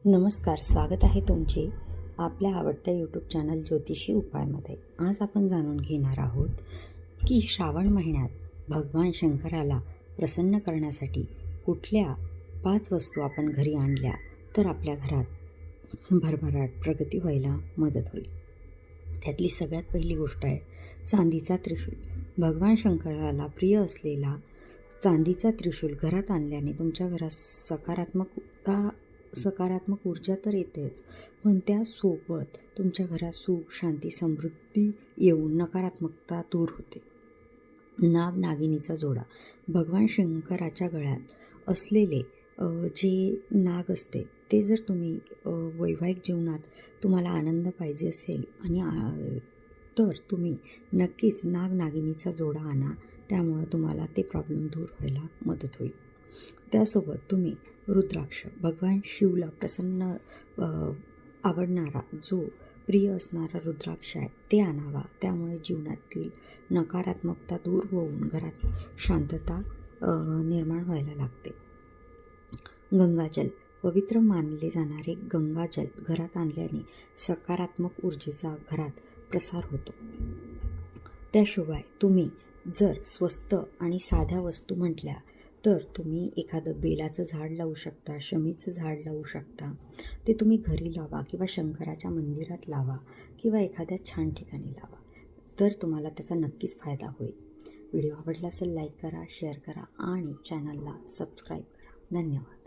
नमस्कार, स्वागत आहे तुमचे आपल्या आवडत्या यूट्यूब चॅनल ज्योतिषी उपायमध्ये. आज आपण जाणून घेणार आहोत की श्रावण महिन्यात भगवान शंकराला प्रसन्न करण्यासाठी कुठल्या 5 वस्तू आपण घरी आणल्या तर आपल्या घरात भरभराट प्रगती व्हायला मदत होईल. त्यातली सगळ्यात पहिली गोष्ट आहे चांदीचा त्रिशूल. भगवान शंकराला प्रिय असलेला चांदीचा त्रिशूल घरात आणल्याने तुमच्या घरात सकारात्मक ऊर्जा तर येतेच, पण त्यासोबत तुमच्या घरात सुख, शांती, समृद्धी येऊन नकारात्मकता दूर होते. नाग नागिनीचा जोडा. भगवान शंकराच्या गळ्यात असलेले जे नाग असते ते जर तुम्ही वैवाहिक जीवनात तुम्हाला आनंद पाहिजे असेल आणि तर तुम्ही नक्कीच नाग नागिनीचा जोडा आणा. त्यामुळं तुम्हाला ते प्रॉब्लेम दूर व्हायला मदत होईल. त्यासोबत तुम्ही रुद्राक्ष, भगवान शिवला प्रसन्न आवडणारा जो प्रिय असणारा रुद्राक्ष आहे ते आणावा. त्यामुळे जीवनातील नकारात्मकता दूर होऊन घरात शांतता निर्माण व्हायला लागते. गंगाजल. पवित्र मानले जाणारे गंगाजल घरात आणल्याने सकारात्मक ऊर्जेचा घरात प्रसार होतो. त्याशिवाय तुम्ही जर स्वस्त आणि साध्या वस्तू म्हटल्या तर तुम्ही एखादं बेलाचं झाड लावू शकता, शमीचं झाड लावू शकता. ते तुम्ही घरी लावा किंवा शंकराच्या मंदिरात लावा किंवा एखाद्या छान ठिकाणी लावा, तर तुम्हाला त्याचा नक्कीच फायदा होईल. व्हिडिओ आवडला असेल लाईक करा, शेअर करा आणि चॅनलला सबस्क्राईब करा. धन्यवाद.